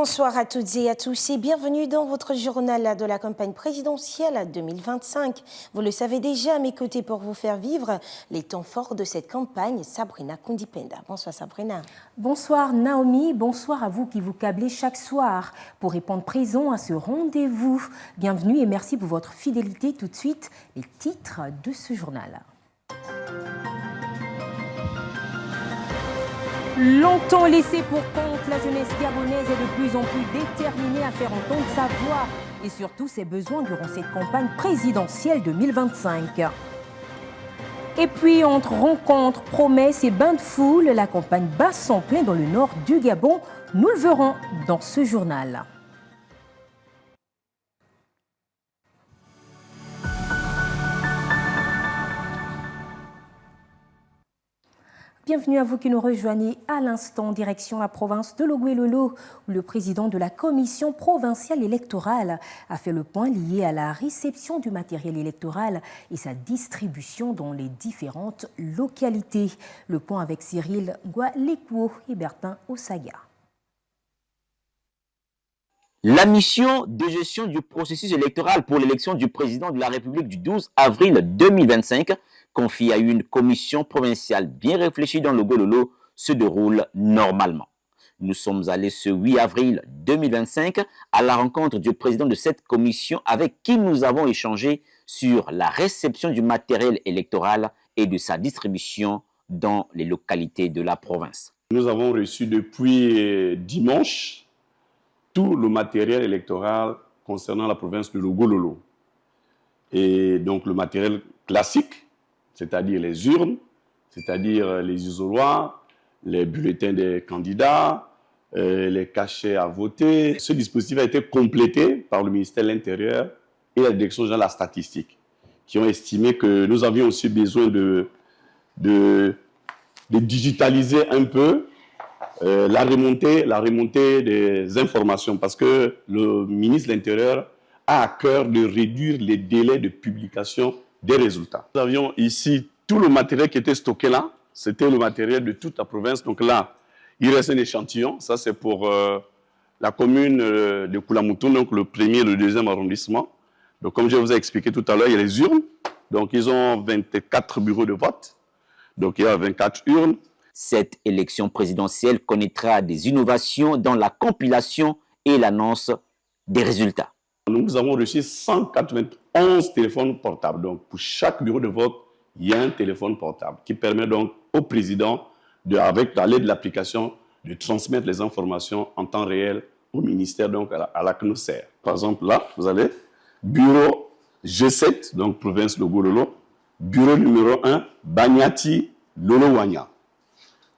Bonsoir à toutes et à tous et bienvenue dans votre journal de la campagne présidentielle 2025. Vous le savez déjà, à mes côtés pour vous faire vivre les temps forts de cette campagne, Sabrina Kundipenda. Bonsoir Sabrina. Bonsoir Naomi, bonsoir à vous qui vous câblez chaque soir pour répondre présent à ce rendez-vous. Bienvenue et merci pour votre fidélité. Tout de suite, les titres de ce journal. Longtemps laissée pour compte, la jeunesse gabonaise est de plus en plus déterminée à faire entendre sa voix et surtout ses besoins durant cette campagne présidentielle 2025. Et puis, entre rencontres, promesses et bains de foule, la campagne bat son plein dans le nord du Gabon. Nous le verrons dans ce journal. Bienvenue à vous qui nous rejoignez à l'instant, direction la province de Logoué-Lolo, où le président de la commission provinciale électorale a fait le point lié à la réception du matériel électoral et sa distribution dans les différentes localités. Le point avec Cyril Gualekwo et Bertin Osaga. La mission de gestion du processus électoral pour l'élection du président de la République du 12 avril 2025, confiée à une commission provinciale bien réfléchie dans le Gololo, se déroule normalement. Nous sommes allés ce 8 avril 2025 à la rencontre du président de cette commission avec qui nous avons échangé sur la réception du matériel électoral et de sa distribution dans les localités de la province. Nous avons reçu depuis dimanche tout le matériel électoral concernant la province de Logoué-Lolo. Et donc le matériel classique, c'est-à-dire les urnes, c'est-à-dire les isoloirs, les bulletins des candidats, les cachets à voter. Ce dispositif a été complété par le ministère de l'Intérieur et la Direction générale de la statistique, qui ont estimé que nous avions aussi besoin de digitaliser un peu la remontée des informations, parce que le ministre de l'Intérieur a à cœur de réduire les délais de publication des résultats. Nous avions ici tout le matériel qui était stocké là. C'était le matériel de toute la province. Donc là, il reste un échantillon. Ça, c'est pour la commune de Koulamoutoun, donc le premier et le deuxième arrondissement. Donc, comme je vous ai expliqué tout à l'heure, il y a les urnes. Donc, ils ont 24 bureaux de vote. Donc, il y a 24 urnes. Cette élection présidentielle connaîtra des innovations dans la compilation et l'annonce des résultats. Nous avons reçu 191 téléphones portables. Donc, pour chaque bureau de vote, il y a un téléphone portable qui permet donc au président, avec l'aide de l'application, de transmettre les informations en temps réel au ministère, donc à la CNOSER. Par exemple, là, vous allez, bureau G7, donc province Logoué-Lolo, bureau numéro 1, Banyati Lolo-Wanya.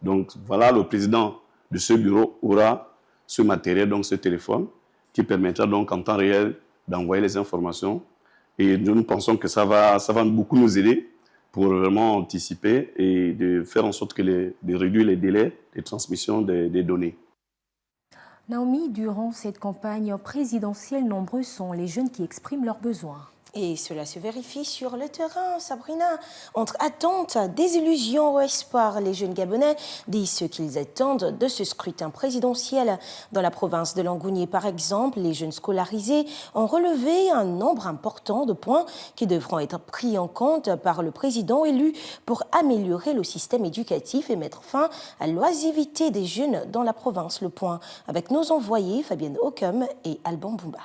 Donc, voilà, le président de ce bureau aura ce matériel, donc ce téléphone, qui permettra donc en temps réel d'envoyer les informations. Et nous pensons que ça va beaucoup nous aider pour vraiment anticiper et de faire en sorte de réduire les délais de transmission des données. Naomi, durant cette campagne présidentielle, nombreux sont les jeunes qui expriment leurs besoins. Et cela se vérifie sur le terrain, Sabrina. Entre attentes, désillusions ou espoir, les jeunes Gabonais disent ce qu'ils attendent de ce scrutin présidentiel. Dans la province de Langounié, par exemple, les jeunes scolarisés ont relevé un nombre important de points qui devront être pris en compte par le président élu pour améliorer le système éducatif et mettre fin à l'oisivité des jeunes dans la province. Le point avec nos envoyés Fabienne Ockham et Alban Boumba.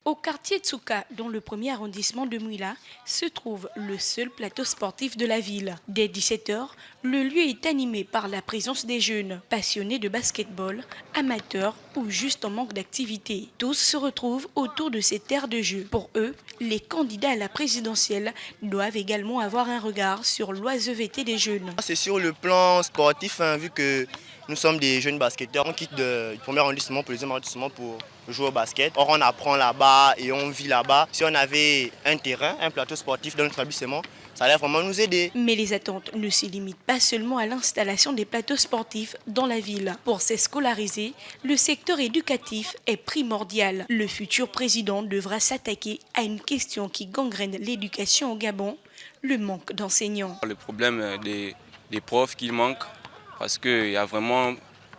Au quartier Tsuka, dans le premier arrondissement de Mouila, se trouve le seul plateau sportif de la ville. Dès 17h, le lieu est animé par la présence des jeunes, passionnés de basketball, amateurs ou juste en manque d'activité. Tous se retrouvent autour de ces terres de jeu. Pour eux, les candidats à la présidentielle doivent également avoir un regard sur l'oisiveté des jeunes. C'est sur le plan sportif, vu que nous sommes des jeunes basketteurs. On quitte du premier arrondissement pour le deuxième arrondissement pour jouer au basket. Or, on apprend là-bas et on vit là-bas. Si on avait un terrain, un plateau sportif dans notre établissement, ça allait vraiment nous aider. Mais les attentes ne se limitent pas seulement à l'installation des plateaux sportifs dans la ville. Pour ces scolarisés, le secteur éducatif est primordial. Le futur président devra s'attaquer à une question qui gangrène l'éducation au Gabon, le manque d'enseignants. Le problème des profs qui manquent, parce qu'il y a vraiment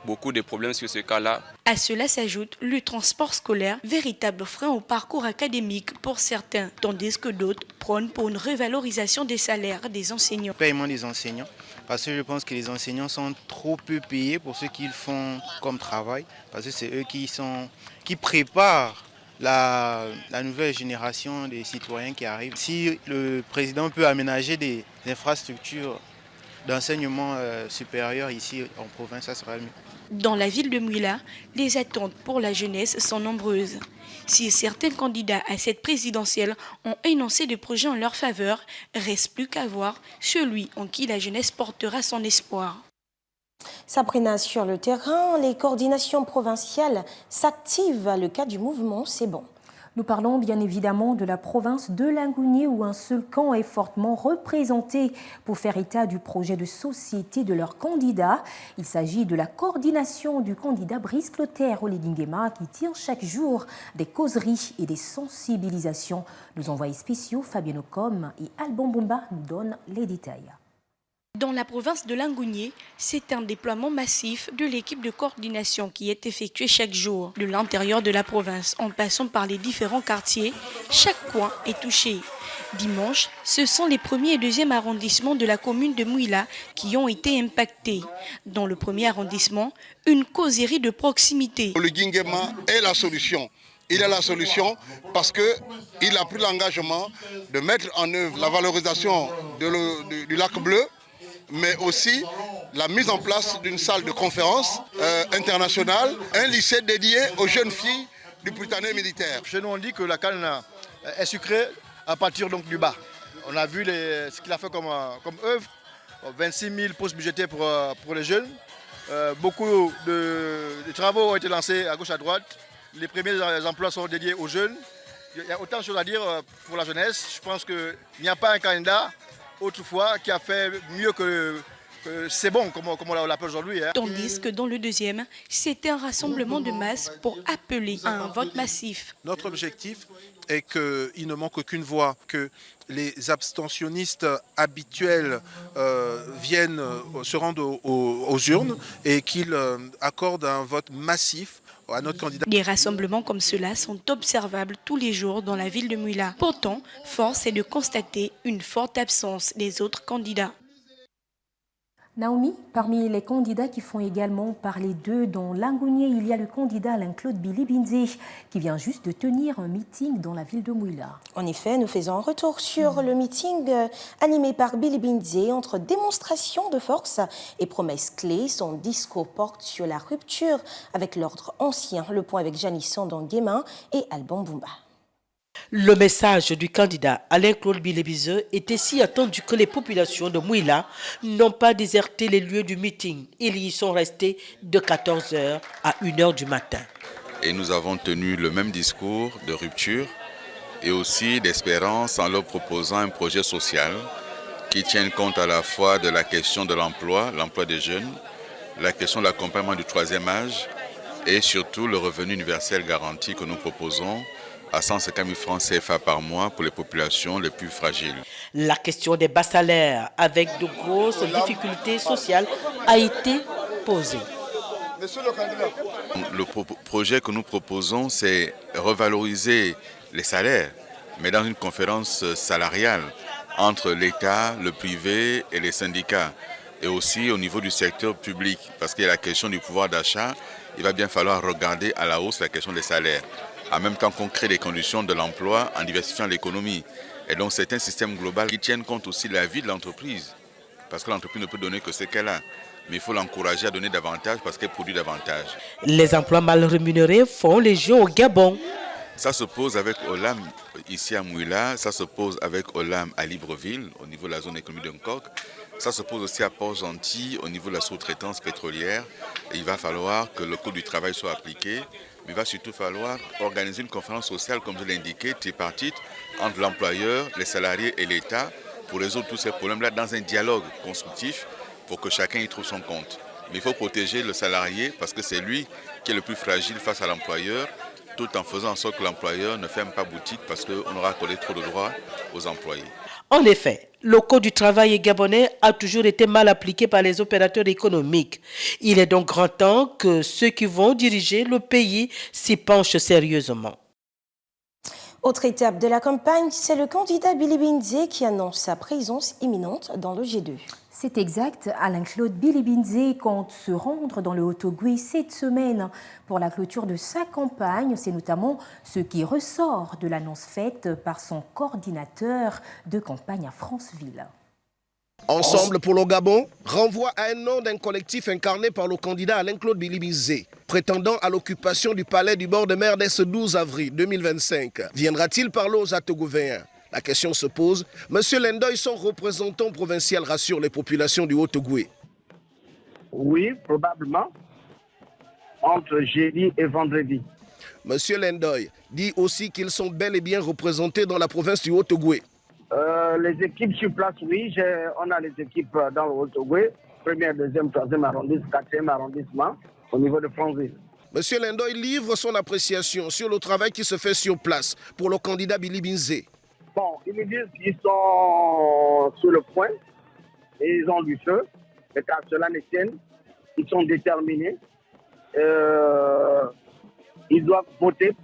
beaucoup de problèmes sur ce cas-là. À cela s'ajoute le transport scolaire, véritable frein au parcours académique pour certains, tandis que d'autres prônent pour une revalorisation des salaires des enseignants. Paiement des enseignants, parce que je pense que les enseignants sont trop peu payés pour ce qu'ils font comme travail, parce que c'est eux qui préparent la nouvelle génération des citoyens qui arrivent. Si le président peut aménager des infrastructures d'enseignement supérieur ici en province, ça sera mieux. Dans la ville de Mouila, les attentes pour la jeunesse sont nombreuses. Si certains candidats à cette présidentielle ont énoncé des projets en leur faveur, reste plus qu'à voir celui en qui la jeunesse portera son espoir. Sabrina, sur le terrain, les coordinations provinciales s'activent à le cas du mouvement C'est bon. Nous parlons bien évidemment de la province de Langounié où un seul camp est fortement représenté pour faire état du projet de société de leur candidat. Il s'agit de la coordination du candidat Brice Clotaire Oledingema qui tient chaque jour des causeries et des sensibilisations. Nos envoyés spéciaux Fabien Ocom et Alban Bomba nous donnent les détails. Dans la province de Langounié, c'est un déploiement massif de l'équipe de coordination qui est effectué chaque jour. De l'intérieur de la province, en passant par les différents quartiers, chaque coin est touché. Dimanche, ce sont les 1er et 2e arrondissements de la commune de Mouila qui ont été impactés. Dans le 1er arrondissement, une causerie de proximité. Oledingema est la solution. Il a la solution parce qu'il a pris l'engagement de mettre en œuvre la valorisation du lac bleu, mais aussi la mise en place d'une salle de conférence internationale, un lycée dédié aux jeunes filles du Prytanée militaire. Chez nous, on dit que la canne est sucrée à partir donc du bas. On a vu ce qu'il a fait comme œuvre, 26 000 postes budgétaires pour les jeunes. Beaucoup de travaux ont été lancés à gauche à droite. Les premiers emplois sont dédiés aux jeunes. Il y a autant de choses à dire pour la jeunesse. Je pense qu'il n'y a pas un candidat autrefois qui a fait mieux que C'est bon, comme on l'appelle aujourd'hui. Tandis que dans le 2e, c'était un rassemblement de masse pour appeler à un vote massif. Notre objectif est qu'il ne manque aucune voix, que les abstentionnistes habituels se rendent aux urnes et qu'ils accordent un vote massif à notre candidat. Des rassemblements comme cela sont observables tous les jours dans la ville de Mouila. Pourtant, force est de constater une forte absence des autres candidats. Naomi, parmi les candidats qui font également parler d'eux dans Langounié, il y a le candidat Alain-Claude Bilibinze qui vient juste de tenir un meeting dans la ville de Mouila. En effet, nous faisons un retour sur le meeting animé par Bilibinze. Entre démonstration de force et promesses clés, son discours porte sur la rupture avec l'ordre ancien. Le point avec Janisson Nguema et Alban Bumba. Le message du candidat Alain-Claude Bilibinze était si attendu que les populations de Mouila n'ont pas déserté les lieux du meeting. Ils y sont restés de 14h à 1h du matin. Et nous avons tenu le même discours de rupture et aussi d'espérance en leur proposant un projet social qui tienne compte à la fois de la question de l'emploi des jeunes, la question de l'accompagnement du 3e âge et surtout le revenu universel garanti que nous proposons à 150 000 francs CFA par mois pour les populations les plus fragiles. La question des bas salaires avec de grosses difficultés sociales a été posée. Le projet que nous proposons, c'est revaloriser les salaires, mais dans une conférence salariale entre l'État, le privé et les syndicats, et aussi au niveau du secteur public, parce qu'il y a la question du pouvoir d'achat, il va bien falloir regarder à la hausse la question des salaires. En même temps qu'on crée les conditions de l'emploi en diversifiant l'économie. Et donc c'est un système global qui tienne compte aussi de la vie de l'entreprise. Parce que l'entreprise ne peut donner que ce qu'elle a. Mais il faut l'encourager à donner davantage parce qu'elle produit davantage. Les emplois mal rémunérés font les jeux au Gabon. Ça se pose avec Olam ici à Mouila, ça se pose avec Olam à Libreville au niveau de la zone économique de Nkok. Ça se pose aussi à Port-Gentil au niveau de la sous-traitance pétrolière. Et il va falloir que le code du travail soit appliqué. Mais il va surtout falloir organiser une conférence sociale, comme je l'ai indiqué, tripartite, entre l'employeur, les salariés et l'État, pour résoudre tous ces problèmes-là dans un dialogue constructif, pour que chacun y trouve son compte. Mais il faut protéger le salarié, parce que c'est lui qui est le plus fragile face à l'employeur, tout en faisant en sorte que l'employeur ne ferme pas boutique parce qu'on aura collé trop de droits aux employés. En effet, le Code du travail gabonais a toujours été mal appliqué par les opérateurs économiques. Il est donc grand temps que ceux qui vont diriger le pays s'y penchent sérieusement. Autre étape de la campagne, c'est le candidat Billy Binze qui annonce sa présence imminente dans le G2. C'est exact, Alain-Claude Billy Binze compte se rendre dans le Haut-Ogooué cette semaine pour la clôture de sa campagne. C'est notamment ce qui ressort de l'annonce faite par son coordinateur de campagne à Franceville. Ensemble pour le Gabon renvoie à un nom d'un collectif incarné par le candidat Alain-Claude Billy Binze, prétendant à l'occupation du palais du bord de mer dès ce 12 avril 2025. Viendra-t-il parler aux Atogovéens? La question se pose. Monsieur Lendoy, son représentant provincial, rassure les populations du Haut-Ogooué. Oui, probablement, entre jeudi et vendredi. Monsieur Lendoy dit aussi qu'ils sont bel et bien représentés dans la province du Haut-Ogooué. Les équipes sur place, oui, on a les équipes dans le Haut-Ogooué, 1er, 2e, 3e arrondissement, 4e arrondissement, au niveau de Franceville. Monsieur Lendoy livre son appréciation sur le travail qui se fait sur place pour le candidat Billy Binze. Bon, ils me disent qu'ils sont sur le point et ils ont du feu. Mais car cela ne tienne, ils sont déterminés. Ils doivent voter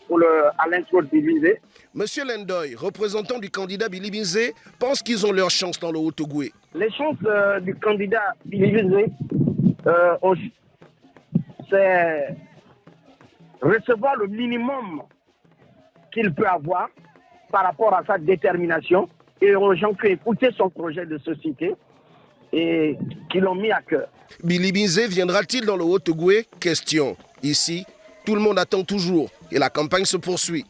pour Alain-Claude Billy Binze. Monsieur Lendoy, représentant du candidat Billy Binze, pense qu'ils ont leur chance dans le Haut-Ogooué. Les chances du candidat Billy Binze, c'est recevoir le minimum qu'il peut avoir par rapport à sa détermination et aux gens qui écoutaient son projet de société et qui l'ont mis à cœur. Billy Binze viendra-t-il dans le Haut-Ogooué? Question. Ici, tout le monde attend toujours et la campagne se poursuit.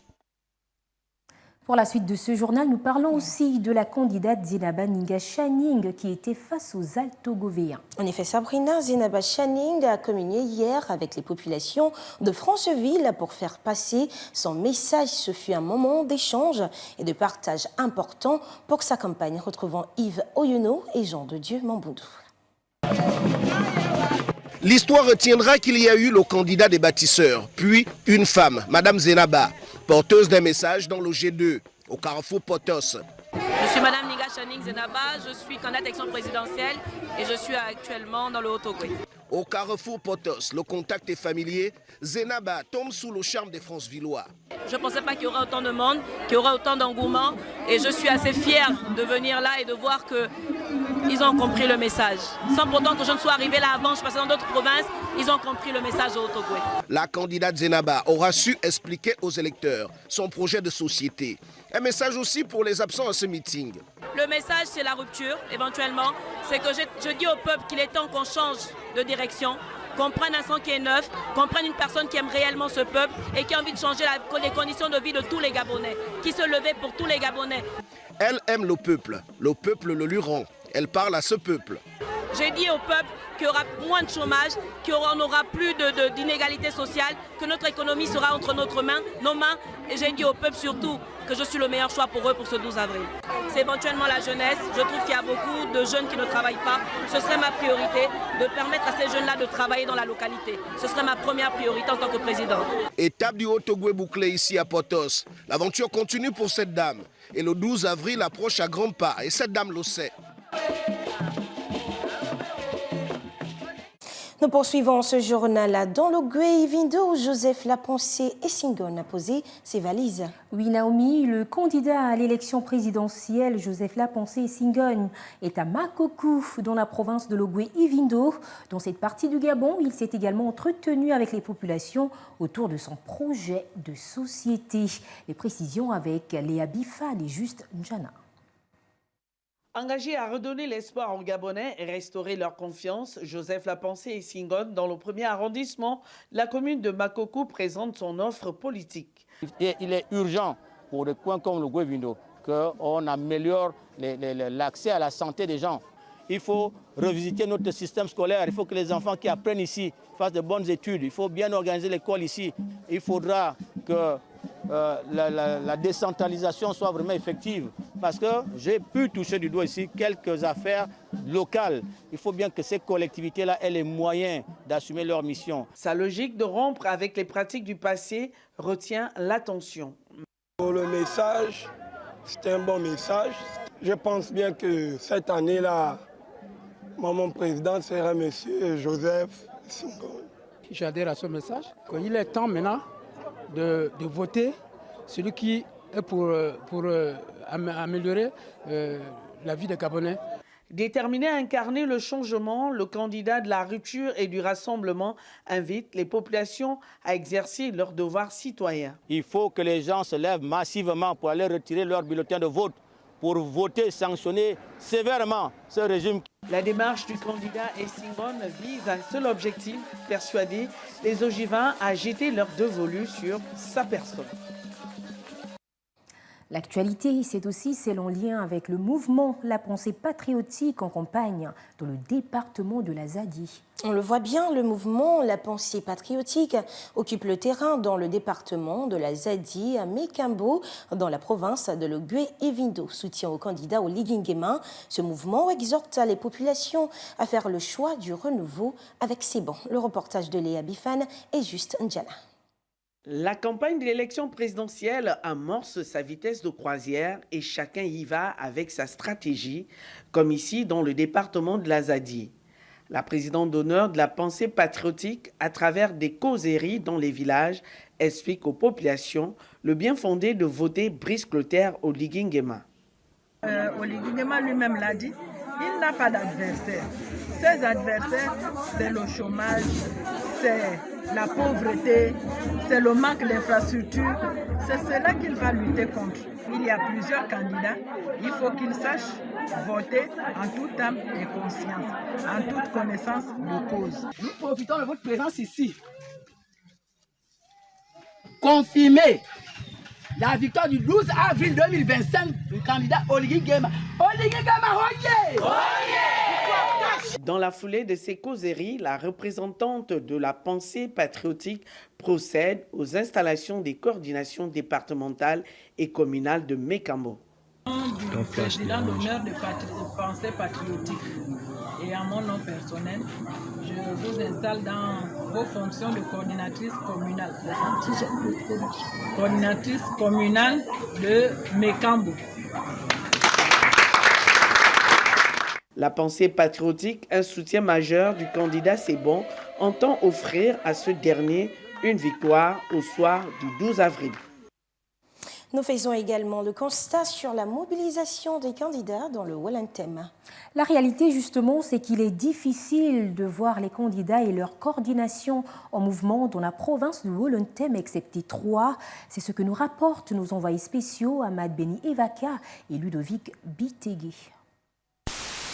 Pour la suite de ce journal, nous parlons aussi de la candidate Zenaba Ninga Channing qui était face aux Altogovéens. En effet, Sabrina, Zenaba Channing a communié hier avec les populations de Franceville pour faire passer son message. Ce fut un moment d'échange et de partage important pour sa campagne. Retrouvons Yves Oyono et Jean de Dieu Mamboudou. L'histoire retiendra qu'il y a eu le candidat des bâtisseurs, puis une femme, Madame Zenaba, porteuse d'un message dans le G2, au carrefour Potos. Je suis Madame Ninga Channing Zenaba, je suis candidate à l'élection présidentielle et je suis actuellement dans le Haut-Ogooué. Au carrefour Potos, le contact est familier. Zenaba tombe sous le charme des Francevillois. Je ne pensais pas qu'il y aurait autant de monde, qu'il y aurait autant d'engouement et je suis assez fière de venir là et de voir qu'ils ont compris le message. Sans pourtant que je ne sois arrivée là avant, je passais dans d'autres provinces, ils ont compris le message au Haut-Ogooué. La candidate Zenaba aura su expliquer aux électeurs son projet de société. Un message aussi pour les absents à ce meeting. Le message, c'est la rupture, éventuellement. C'est que je dis au peuple qu'il est temps qu'on change de direction, qu'on prenne un sang qui est neuf, qu'on prenne une personne qui aime réellement ce peuple et qui a envie de changer les conditions de vie de tous les Gabonais, qui se levait pour tous les Gabonais. Elle aime le peuple le lui rend. Elle parle à ce peuple. J'ai dit au peuple qu'il y aura moins de chômage, qu'on n'aura plus d'inégalité sociale, que notre économie sera entre nos mains. Et j'ai dit au peuple surtout que je suis le meilleur choix pour eux pour ce 12 avril. C'est éventuellement la jeunesse. Je trouve qu'il y a beaucoup de jeunes qui ne travaillent pas. Ce serait ma priorité de permettre à ces jeunes-là de travailler dans la localité. Ce serait ma première priorité en tant que présidente. Étape du Haut-Ogooué bouclée ici à Potos. L'aventure continue pour cette dame. Et le 12 avril approche à grands pas. Et cette dame le sait. Nous poursuivons ce journal dans le Gué-Vindo où Joseph Lapensée et Singon a posé ses valises. Oui, Naomi, le candidat à l'élection présidentielle, Joseph Lapensée et Singon, est à Makokou, dans la province de l'Ogooué-Ivindo. Dans cette partie du Gabon, il s'est également entretenu avec les populations autour de son projet de société. Les précisions avec Léa Bifal et Juste Njana. Engagés à redonner l'espoir aux Gabonais et restaurer leur confiance, Joseph Lapensée et Singon, dans le 1er arrondissement, la commune de Makokou présente son offre politique. Il est urgent pour des coins comme le Gué-Vindo qu'on améliore l'accès à la santé des gens. Il faut revisiter notre système scolaire, il faut que les enfants qui apprennent ici fassent de bonnes études, il faut bien organiser l'école ici. Il faudra que la décentralisation soit vraiment effective. Parce que j'ai pu toucher du doigt ici quelques affaires locales. Il faut bien que ces collectivités-là aient les moyens d'assumer leur mission. Sa logique de rompre avec les pratiques du passé retient l'attention. Pour le message, c'est un bon message. Je pense bien que cette année-là, mon président sera M. Joseph Singon. J'adhère à ce message. Il est temps maintenant de voter celui qui est pour améliorer la vie des Gabonais. Déterminé à incarner le changement, le candidat de la rupture et du rassemblement invite les populations à exercer leurs devoirs citoyens. Il faut que les gens se lèvent massivement pour aller retirer leur bulletin de vote, pour voter, sanctionner sévèrement ce régime. La démarche du candidat Essingon vise un seul objectif, persuader les Ogivins à jeter leur dévolu sur sa personne. L'actualité, c'est aussi celle en lien avec le mouvement La Pensée Patriotique en campagne dans le département de la Zadi. On le voit bien, le mouvement La Pensée Patriotique occupe le terrain dans le département de la Zadi à Mekambo, dans la province de l'Ogué-Evindo. Soutien au candidat au Liguingema, ce mouvement exhorte les populations à faire le choix du renouveau avec ses bancs. Le reportage de Léa Bifan et Juste Ndjana. La campagne de l'élection présidentielle amorce sa vitesse de croisière et chacun y va avec sa stratégie, comme ici dans le département de la Zadi. La présidente d'honneur de la Pensée Patriotique, à travers des causeries dans les villages, explique aux populations le bien fondé de voter Brice Clotaire au Liguingema. Au Liguingema lui-même l'a dit, il n'a pas d'adversaire. Ses adversaires, c'est le chômage, c'est la pauvreté, c'est le manque d'infrastructures. C'est cela qu'il va lutter contre. Il y a plusieurs candidats. Il faut qu'ils sachent voter en toute âme et conscience, en toute connaissance de cause. Nous profitons de votre présence ici. Confirmer la victoire du 12 avril 2025 du candidat Oligui Nguema. Oligui Nguema, oyez! Dans la foulée de ces causeries, la représentante de la Pensée Patriotique procède aux installations des coordinations départementales et communales de Mekambo. Du président d'honneur de Pensée Patriotique et à mon nom personnel, je vous installe dans vos fonctions de coordinatrice communale. Coordinatrice communale de Mekambo. La Pensée Patriotique, un soutien majeur du candidat C'est Bon, entend offrir à ce dernier une victoire au soir du 12 avril. Nous faisons également le constat sur la mobilisation des candidats dans le Wollentem. La réalité, justement, c'est qu'il est difficile de voir les candidats et leur coordination en mouvement dans la province du Wollentem, excepté 3. C'est ce que nous rapportent nos envoyés spéciaux Ahmad Beni Evaka et Ludovic Bitégué.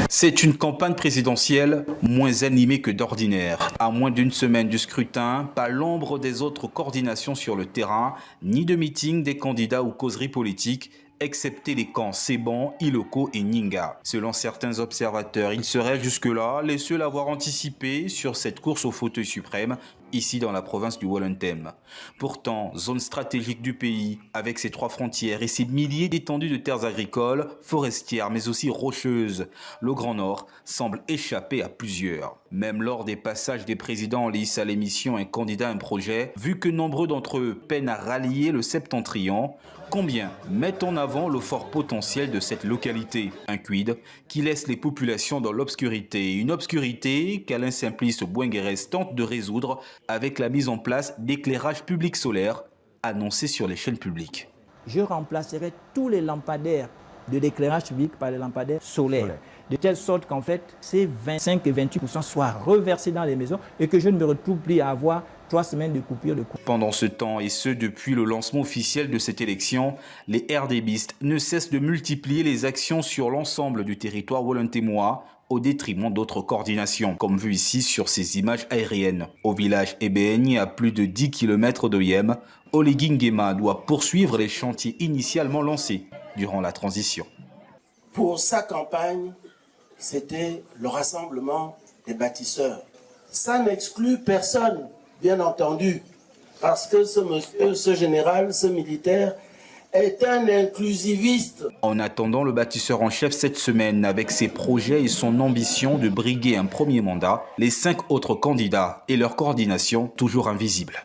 C'est une campagne présidentielle moins animée que d'ordinaire. À moins d'une semaine du scrutin, pas l'ombre des autres coordinations sur le terrain, ni de meeting des candidats ou causeries politiques, excepté les camps Seban, Iloko et Ninga. Selon certains observateurs, ils seraient jusque-là les seuls à avoir anticipé sur cette course au fauteuil suprême, ici dans la province du Wollentem. Pourtant, zone stratégique du pays, avec ses 3 frontières et ses milliers d'étendues de terres agricoles, forestières, mais aussi rocheuses, le Grand Nord semble échapper à plusieurs. Même lors des passages des présidents en lice à l'émission Un candidat, un projet, vu que nombreux d'entre eux peinent à rallier le septentrion, combien mettent en avant le fort potentiel de cette localité? Un quid qui laisse les populations dans l'obscurité. Une obscurité qu'Alain Simplice Bouinguerès tente de résoudre avec la mise en place d'éclairage public solaire annoncé sur les chaînes publiques. Je remplacerai tous les lampadaires de l'éclairage public par les lampadaires solaires. De telle sorte qu'en fait, ces 25 et 28% soient reversés dans les maisons et que je ne me retrouve plus à avoir 3 semaines de coupure de courant. Pendant ce temps, et ce depuis le lancement officiel de cette élection, les RDBistes ne cessent de multiplier les actions sur l'ensemble du territoire wollentémois au détriment d'autres coordinations, comme vu ici sur ces images aériennes. Au village Ebéni, à plus de 10 km d'Oyem, Oligui Nguema doit poursuivre les chantiers initialement lancés durant la transition. Pour sa campagne, c'était le rassemblement des bâtisseurs. Ça n'exclut personne, bien entendu, Parce que ce général, ce militaire, est un inclusiviste. En attendant, le bâtisseur en chef cette semaine, avec ses projets et son ambition de briguer un premier mandat, les 5 autres candidats et leur coordination toujours invisibles.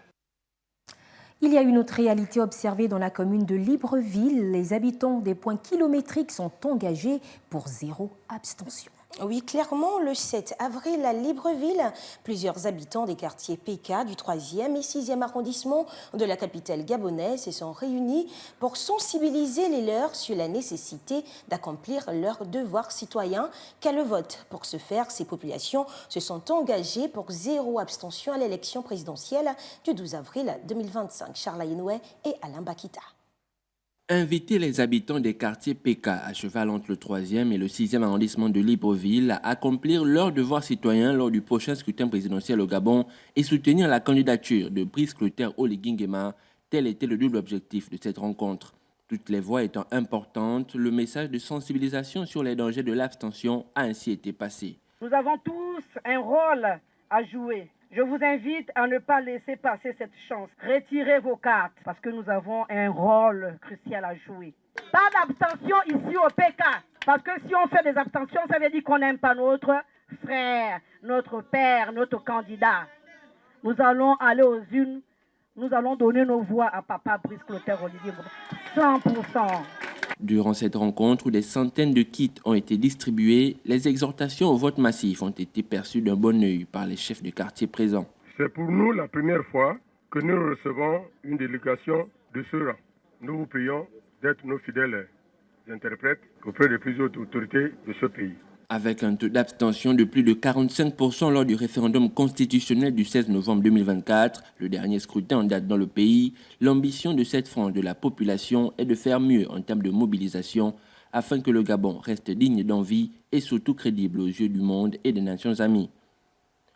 Il y a une autre réalité observée dans la commune de Libreville. Les habitants des points kilométriques sont engagés pour 0 abstention. Oui, clairement, le 7 avril à Libreville, plusieurs habitants des quartiers PK du 3e et 6e arrondissement de la capitale gabonaise se sont réunis pour sensibiliser les leurs sur la nécessité d'accomplir leurs devoirs citoyens qu'à le vote. Pour ce faire, ces populations se sont engagées pour 0 abstention à l'élection présidentielle du 12 avril 2025. Charles Ayenoué et Alain Bakita. Inviter les habitants des quartiers PK à cheval entre le 3e et le 6e arrondissement de Libreville à accomplir leurs devoirs citoyens lors du prochain scrutin présidentiel au Gabon et soutenir la candidature de Brice Clotaire Oligui Nguema, tel était le double objectif de cette rencontre. Toutes les voix étant importantes, le message de sensibilisation sur les dangers de l'abstention a ainsi été passé. Nous avons tous un rôle à jouer. Je vous invite à ne pas laisser passer cette chance. Retirez vos cartes parce que nous avons un rôle crucial à jouer. Pas d'abstention ici au PK parce que si on fait des abstentions, ça veut dire qu'on n'aime pas notre frère, notre père, notre candidat. Nous allons aller aux urnes, nous allons donner nos voix à papa Brice Clotaire Oligui Nguema, 100%. Durant cette rencontre où des centaines de kits ont été distribués, les exhortations au vote massif ont été perçues d'un bon œil par les chefs de quartier présents. C'est pour nous la première fois que nous recevons une délégation de ce rang. Nous vous prions d'être nos fidèles interprètes auprès des plus hautes autorités de ce pays. Avec un taux d'abstention de plus de 45% lors du référendum constitutionnel du 16 novembre 2024, le dernier scrutin en date dans le pays, l'ambition de cette frange de la population est de faire mieux en termes de mobilisation afin que le Gabon reste digne d'envie et surtout crédible aux yeux du monde et des nations amies.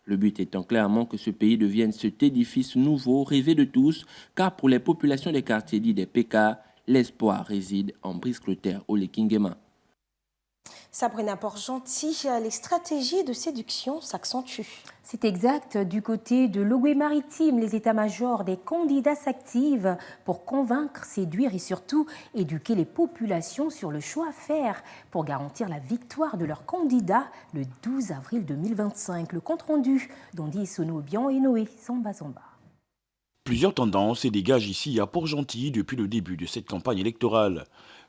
Le but étant clairement que ce pays devienne cet édifice nouveau rêvé de tous, car pour les populations des quartiers dits des PK, l'espoir réside en Brice Clotaire Oligui Nguema. Sabrina Port-Gentil, les stratégies de séduction s'accentuent. C'est exact. Du côté de l'Ogooué-Maritime, les états-majors des candidats s'activent pour convaincre, séduire et surtout éduquer les populations sur le choix à faire pour garantir la victoire de leur candidat le 12 avril 2025. Le compte-rendu d'Andy Sonobian et Noé Zamba. Plusieurs tendances se dégagent ici à Port-Gentil depuis le début de cette campagne électorale.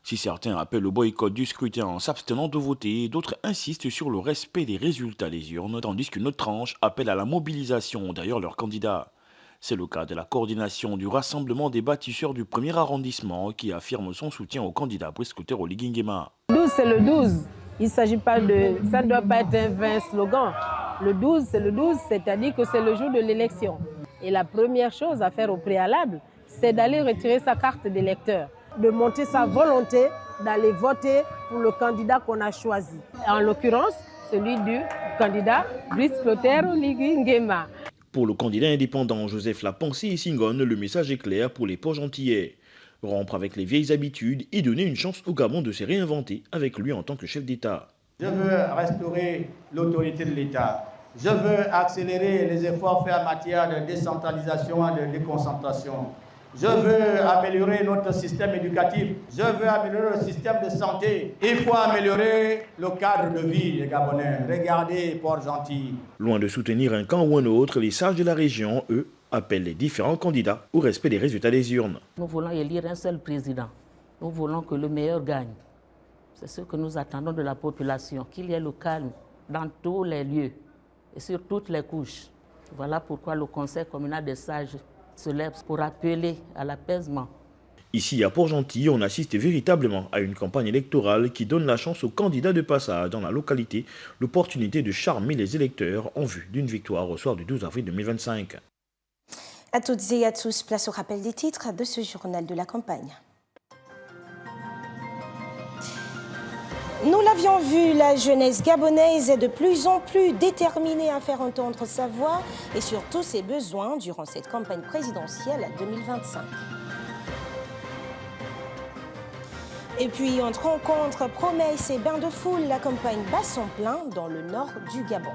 Si certains appellent au boycott du scrutin en s'abstenant de voter, d'autres insistent sur le respect des résultats des urnes, tandis qu'une autre tranche appelle à la mobilisation derrière leur candidat. C'est le cas de la coordination du rassemblement des bâtisseurs du 1er arrondissement qui affirme son soutien au candidat Brice Clotaire Oligui Nguema. Le 12, c'est le 12. Il s'agit pas de... Ça ne doit pas être un vain slogan. Le 12, c'est le 12, c'est-à-dire que c'est le jour de l'élection. Et la première chose à faire au préalable, c'est d'aller retirer sa carte d'électeur, de montrer sa volonté d'aller voter pour le candidat qu'on a choisi. En l'occurrence, celui du candidat Brice Clotaire Oligui Nguema. Pour le candidat indépendant Joseph Lapensée et Singone, le message est clair pour les Port-Gentillais. Rompre avec les vieilles habitudes et donner une chance au Gabon de se réinventer avec lui en tant que chef d'État. Je veux restaurer l'autorité de l'État. Je veux accélérer les efforts faits en matière de décentralisation et de déconcentration. Je veux améliorer notre système éducatif. Je veux améliorer le système de santé. Il faut améliorer le cadre de vie des Gabonais. Regardez Port-Gentil. Loin de soutenir un camp ou un autre, les sages de la région, eux, appellent les différents candidats au respect des résultats des urnes. Nous voulons élire un seul président. Nous voulons que le meilleur gagne. C'est ce que nous attendons de la population, qu'il y ait le calme dans tous les lieux et sur toutes les couches. Voilà pourquoi le Conseil communal des sages se lève pour appeler à l'apaisement. Ici à Port-Gentil, on assiste véritablement à une campagne électorale qui donne la chance aux candidats de passage dans la localité l'opportunité de charmer les électeurs en vue d'une victoire au soir du 12 avril 2025. À toutes et à tous, place au rappel des titres de ce journal de la campagne. Nous l'avions vu, la jeunesse gabonaise est de plus en plus déterminée à faire entendre sa voix et surtout ses besoins durant cette campagne présidentielle 2025. Et puis, entre rencontres, promesses et bains de foule, la campagne bat son plein dans le nord du Gabon.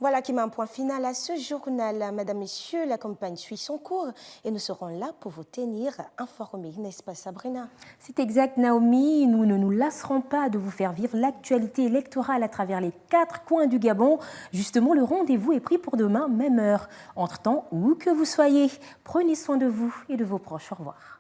Voilà qui met un point final à ce journal. Madame, Messieurs, la campagne suit son cours et nous serons là pour vous tenir informés, n'est-ce pas Sabrina? C'est exact Naomi, nous ne nous lasserons pas de vous faire vivre l'actualité électorale à travers les 4 coins du Gabon. Justement, le rendez-vous est pris pour demain, même heure. Entre-temps, où que vous soyez, prenez soin de vous et de vos proches. Au revoir.